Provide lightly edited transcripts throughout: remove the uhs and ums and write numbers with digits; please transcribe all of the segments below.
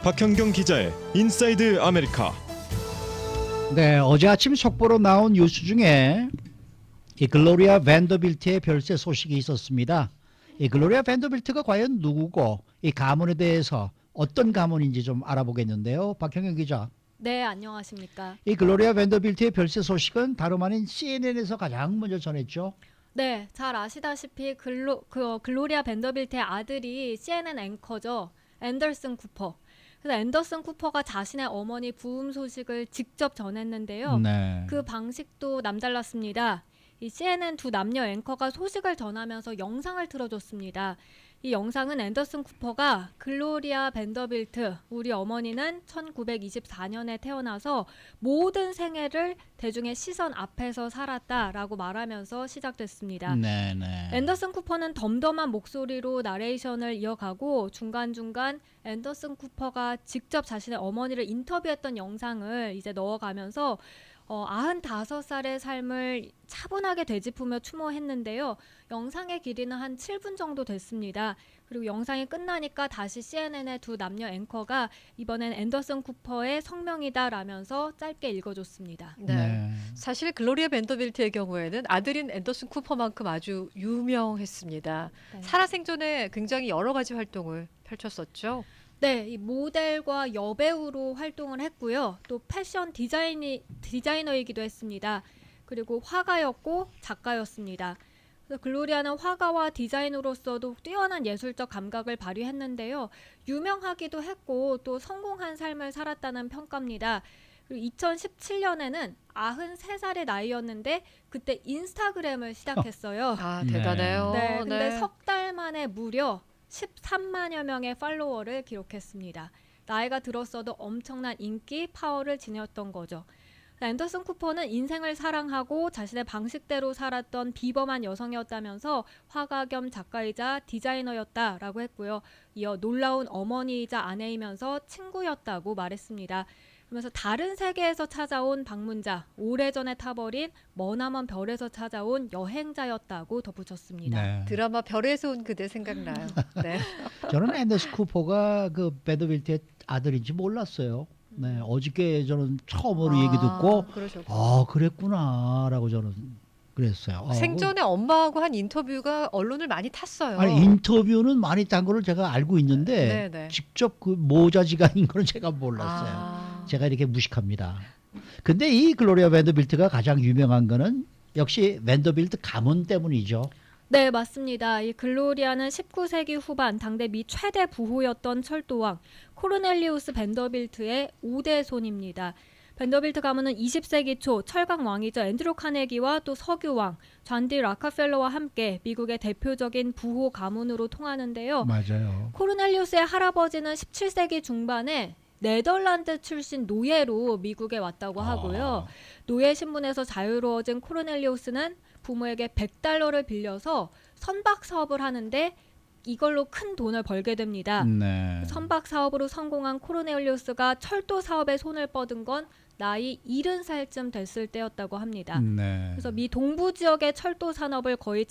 박현경 기자의 인사이드 아메리카. 네, 어제 아침 속보로 나온 뉴스 중에 이 글로리아 밴더빌트의 별세 소식이 있었습니다. 이 글로리아 밴더빌트가 과연 누구고 이 가문에 대해서 어떤 가문인지 좀 알아보겠는데요. 박현경 기자. 네, 안녕하십니까. 이 글로리아 밴더빌트의 별세 소식은 다름 아닌 CNN에서 가장 먼저 전했죠. 네, 잘 아시다시피 글로리아 밴더빌트의 아들이 CNN 앵커죠. 앤더슨 쿠퍼. 그래서 앤더슨 쿠퍼가 자신의 어머니 부음 소식을 직접 전했는데요. 네. 그 방식도 남달랐습니다. 이 CNN 두 남녀 앵커가 소식을 전하면서 영상을 틀어줬습니다. 이 영상은 앤더슨 쿠퍼가 글로리아 밴더빌트, 우리 어머니는 1924년에 태어나서 모든 생애를 대중의 시선 앞에서 살았다라고 말하면서 시작됐습니다. 네, 네. 앤더슨 쿠퍼는 덤덤한 목소리로 나레이션을 이어가고 중간중간 앤더슨 쿠퍼가 직접 자신의 어머니를 인터뷰했던 영상을 이제 넣어가면서 95살의 삶을 차분하게 되짚으며 추모했는데요. 영상의 길이는 한 7분 정도 됐습니다. 그리고 영상이 끝나니까 다시 CNN의 두 남녀 앵커가 이번엔 앤더슨 쿠퍼의 성명이다라면서 짧게 읽어줬습니다. 네. 네. 사실 글로리아 밴더빌트의 경우에는 아들인 앤더슨 쿠퍼만큼 아주 유명했습니다. 네. 살아생전에 굉장히 여러 가지 활동을 펼쳤었죠. 네, 이 모델과 여배우로 활동을 했고요. 또 패션 디자이너이기도 했습니다. 그리고 화가였고 작가였습니다. 그래서 글로리아는 화가와 디자이너로서도 뛰어난 예술적 감각을 발휘했는데요. 유명하기도 했고 또 성공한 삶을 살았다는 평가입니다. 그리고 2017년에는 93살의 나이였는데 그때 인스타그램을 시작했어요. 아, 네. 대단해요. 네, 근데 석 달 만에 무려 13만여 명의 팔로워를 기록했습니다. 나이가 들었어도 엄청난 인기, 파워를 지녔던 거죠. 앤더슨 쿠퍼는 인생을 사랑하고 자신의 방식대로 살았던 비범한 여성이었다면서 화가 겸 작가이자 디자이너였다라고 했고요. 이어 놀라운 어머니이자 아내이면서 친구였다고 말했습니다. 그러면서 다른 세계에서 찾아온 방문자, 오래전에 타버린 머나먼 별에서 찾아온 여행자였다고 덧붙였습니다. 네. 드라마 별에서 온 그대 생각나요. 네. 저는 앤더슨 쿠퍼가 그 밴더빌트의 아들인지 몰랐어요. 네, 어저께 저는 처음으로 얘기 듣고 그러셨구나. 그랬구나라고 저는 그랬어요. 생전에 엄마하고 한 인터뷰가 언론을 많이 탔어요. 아니 인터뷰는 많이 딴 거를 제가 알고 있는데 네네. 직접 그 모자지간인 거는 제가 몰랐어요. 아. 제가 이렇게 무식합니다. 근데 이 글로리아 밴더빌트가 가장 유명한 거는 역시 밴더빌트 가문 때문이죠. 네, 맞습니다. 이 글로리아는 19세기 후반 당대 미 최대 부호였던 철도왕 코르넬리우스 밴더빌트의 5대 손입니다. 밴더빌트 가문은 20세기 초 철강 왕이죠. 앤드류 카네기와 또 석유왕 존 D 락카펠러와 함께 미국의 대표적인 부호 가문으로 통하는데요. 맞아요. 코르넬리우스의 할아버지는 17세기 중반에 네덜란드 출신 노예로 미국에 왔다고 하고요. 노예 신분에서 자유로워진 코르넬리우스는 부모에게 $100를 빌려서 선박 사업을 하는데 이걸로 큰 돈을 벌게 됩니다. 네. 선박 사업으로 성공한 코르넬리우스가 철도 사업에 손을 뻗은 건 나이 70살쯤 됐을 때였다고 합니다. 네. 그래서 미 동부 지역의 철도 산업을 거의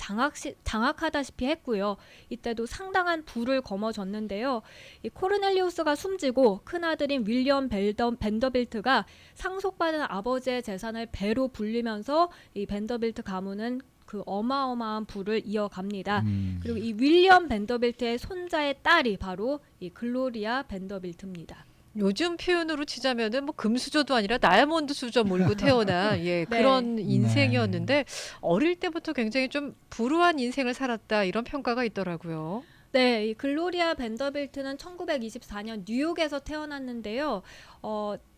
장악하다시피 했고요. 이때도 상당한 부를 거머쥐었는데요. 이 코르넬리우스가 숨지고 큰아들인 윌리엄 밴더빌트가 상속받은 아버지의 재산을 배로 불리면서 이 밴더빌트 가문은 그 어마어마한 부를 이어갑니다. 그리고 이 윌리엄 밴더빌트의 손자의 딸이 바로 이 글로리아 밴더빌트입니다. 요즘 표현으로 치자면은 뭐 금수저도 아니라 다이아몬드 수저 물고 태어난 그런 인생이었는데 어릴 때부터 굉장히 좀 불우한 인생을 살았다 이런 평가가 있더라고요. 네, 이 글로리아 밴더빌트는 1924년 뉴욕에서 태어났는데요.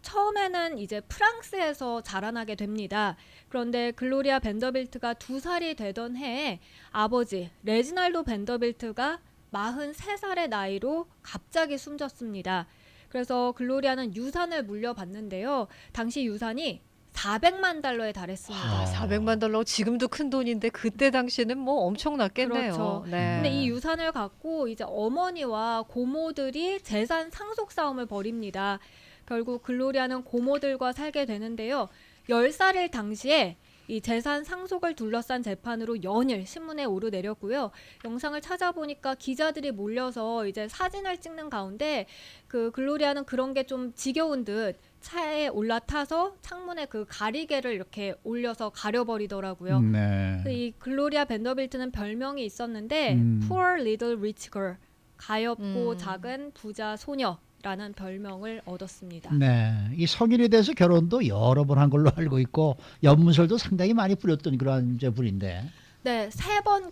처음에는 이제 프랑스에서 자라나게 됩니다. 그런데 글로리아 밴더빌트가 2살이 되던 해에 아버지 레지날도 밴더빌트가 43살의 나이로 갑자기 숨졌습니다. 그래서 글로리아는 유산을 물려받는데요. 당시 유산이 $400만 달했습니다. 400만 달러 지금도 큰 돈인데 그때 당시에는 뭐 엄청났겠네요. 그렇죠. 네. 근데 이 유산을 갖고 이제 어머니와 고모들이 재산 상속 싸움을 벌입니다. 결국 글로리아는 고모들과 살게 되는데요. 10살일 당시에 이 재산 상속을 둘러싼 재판으로 연일 신문에 오르내렸고요. 영상을 찾아보니까 기자들이 몰려서 이제 사진을 찍는 가운데 그 글로리아는 그런 게 좀 지겨운 듯 차에 올라타서 창문에 그 가리개를 이렇게 올려서 가려버리더라고요. 네. 이 글로리아 밴더빌트는 별명이 있었는데 Poor Little Rich Girl, 가엾고 작은 부자 소녀라는 별명을 얻었습니다. 네. 이 성인이 돼서 결혼도 여러 번 한 걸로 알고 있고 연문설도 상당히 많이 부렸던 그런 이제 분인데. 네, 3번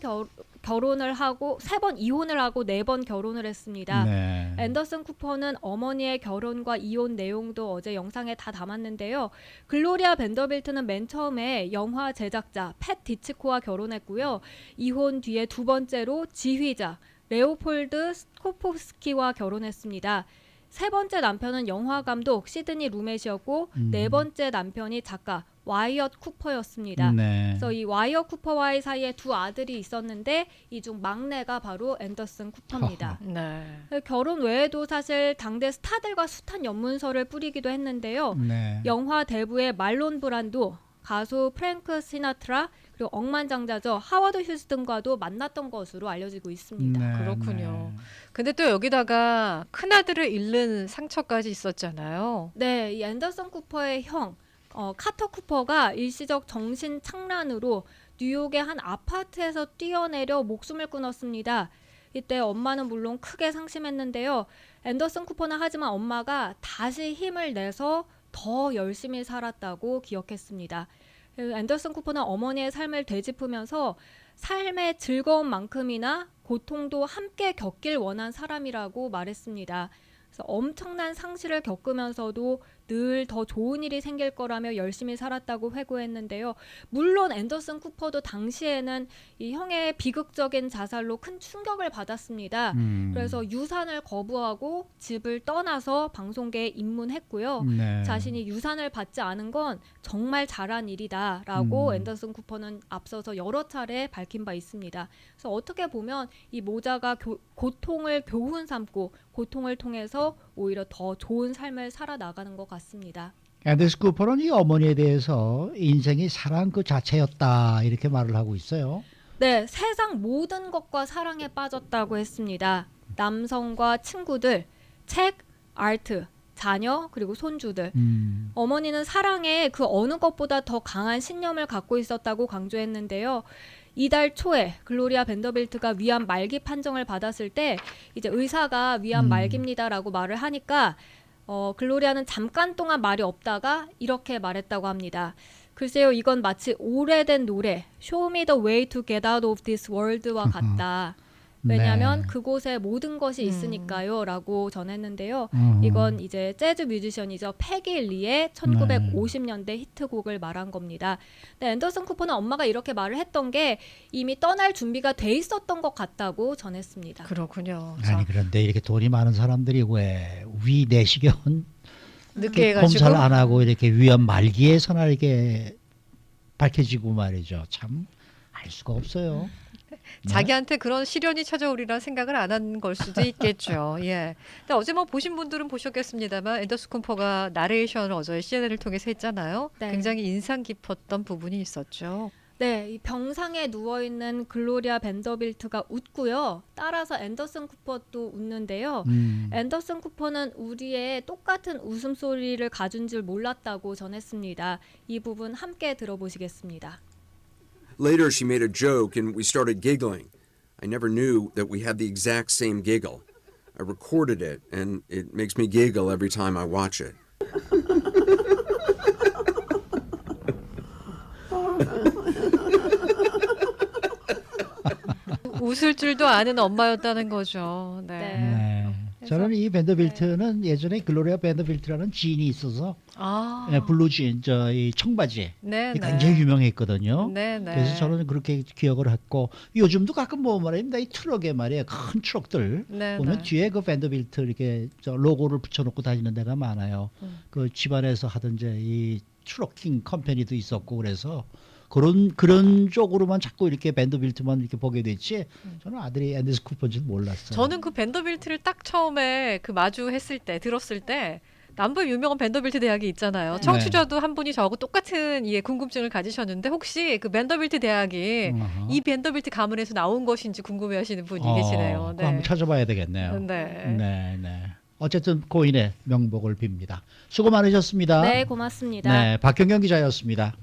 결혼을 하고 3번 이혼을 하고 4번 결혼을 했습니다. 네. 앤더슨 쿠퍼는 어머니의 결혼과 이혼 내용도 어제 영상에 다 담았는데요. 글로리아 밴더빌트는 맨 처음에 영화 제작자 팻 디츠코와 결혼했고요. 이혼 뒤에 두 번째로 지휘자 레오폴드 스코포스키와 결혼했습니다. 세 번째 남편은 영화 감독 시드니 루멧이었고 네 번째 남편이 작가 와이엇 쿠퍼였습니다. 네. 그래서 이 와이엇 쿠퍼와의 사이에 두 아들이 있었는데 이 중 막내가 바로 앤더슨 쿠퍼입니다. 네. 결혼 외에도 사실 당대 스타들과 숱한 연문서를 뿌리기도 했는데요. 네. 영화 대부의 말론 브란도, 가수 프랭크 시나트라, 그리고 억만장자죠 하워드 휴스턴과도 만났던 것으로 알려지고 있습니다. 네, 그렇군요. 근데 또 여기다가 큰아들을 잃는 상처까지 있었잖아요. 네, 이 앤더슨 쿠퍼의 형 카터 쿠퍼가 일시적 정신 착란으로 뉴욕의 한 아파트에서 뛰어내려 목숨을 끊었습니다. 이때 엄마는 물론 크게 상심했는데요. 앤더슨 쿠퍼는 하지만 엄마가 다시 힘을 내서 더 열심히 살았다고 기억했습니다. 앤더슨 쿠퍼는 어머니의 삶을 되짚으면서 삶의 즐거움만큼이나 고통도 함께 겪길 원한 사람이라고 말했습니다. 그래서 엄청난 상실을 겪으면서도 늘 더 좋은 일이 생길 거라며 열심히 살았다고 회고했는데요. 물론 앤더슨 쿠퍼도 당시에는 이 형의 비극적인 자살로 큰 충격을 받았습니다. 그래서 유산을 거부하고 집을 떠나서 방송계에 입문했고요. 네. 자신이 유산을 받지 않은 건 정말 잘한 일이다라고 앤더슨 쿠퍼는 앞서서 여러 차례 밝힌 바 있습니다. 그래서 어떻게 보면 이 모자가 고통을 교훈 삼고 고통을 통해서 오히려 더 좋은 삶을 살아나가는 것 같습니다. 앤더슨 쿠퍼는 이 어머니에 대해서 인생이 사랑 그 자체였다 이렇게 말을 하고 있어요. 네, 세상 모든 것과 사랑에 빠졌다고 했습니다. 남성과 친구들, 책, 아트, 자녀, 그리고 손주들. 어머니는 사랑에 그 어느 것보다 더 강한 신념을 갖고 있었다고 강조했는데요. 이달 초에 글로리아 밴더빌트가 위암 말기 판정을 받았을 때 이제 의사가 위암 말기입니다라고 말을 하니까 글로리아는 잠깐 동안 말이 없다가 이렇게 말했다고 합니다. 글쎄요, 이건 마치 오래된 노래 Show me the way to get out of this world와 같다. 왜냐하면 네. 그곳에 모든 것이 있으니까요 라고 전했는데요. 이건 이제 재즈 뮤지션이죠. 패기 리의 1950년대 히트곡을 말한 겁니다. 근데 앤더슨 쿠퍼는 엄마가 이렇게 말을 했던 게 이미 떠날 준비가 돼 있었던 것 같다고 전했습니다. 그렇군요. 아니 그런데 이렇게 돈이 많은 사람들이 왜 위 내시경 늦게 해가지고 검사를 안 하고 이렇게 위험 말기에서나 이렇게 밝혀지고 말이죠. 참 알 수가 없어요. 자기한테 그런 시련이 찾아오리라 생각을 안 한 걸 수도 있겠죠. 예. 근데 어제 뭐 보신 분들은 보셨겠습니다만 앤더슨 쿠퍼가 나레이션을 어제 CNN을 통해서 했잖아요. 네. 굉장히 인상 깊었던 부분이 있었죠. 네, 이 병상에 누워있는 글로리아 밴더빌트가 웃고요. 따라서 앤더슨 쿠퍼도 웃는데요. 앤더슨 쿠퍼는 우리의 똑같은 웃음소리를 가진 줄 몰랐다고 전했습니다. 이 부분 함께 들어보시겠습니다. Later, she made a joke and we started giggling. I never knew that we had the exact same giggle. I recorded it and it makes me giggle every time I watch it. 웃을 줄도 아는 엄마였다는 거죠. 네. 네. 저는 이 밴더빌트는 예전에 글로리아 밴더빌트라는 지인이 있어서 아. 블루 지인 이 청바지 네, 네. 굉장히 유명했거든요. 네, 네. 그래서 저는 그렇게 기억을 했고 요즘도 가끔 뭐 말입니다. 이 트럭에 말이에요. 큰 트럭들 네, 보면 네. 뒤에 그 밴더빌트 이렇게 로고를 붙여놓고 다니는 데가 많아요. 그 집안에서 하던 이제 이 트럭킹 컴퍼니도 있었고 그래서 그런 쪽으로만 자꾸 이렇게 밴더빌트만 이렇게 보게 됐지. 저는 아들이 앤더슨 쿠퍼인지 몰랐어요. 저는 그 밴더빌트를 딱 처음에 그 마주했을 때 들었을 때 남부의 유명한 밴더빌트 대학이 있잖아요. 네. 청취자도 한 분이 저하고 똑같은 궁금증을 가지셨는데 혹시 그 밴더빌트 대학이 이 밴더빌트 가문에서 나온 것인지 궁금해하시는 분이 계시네요. 그거 한번 찾아봐야 되겠네요. 네. 네. 어쨌든 고인의 명복을 빕니다. 수고 많으셨습니다. 네, 고맙습니다. 네, 박경경 기자였습니다.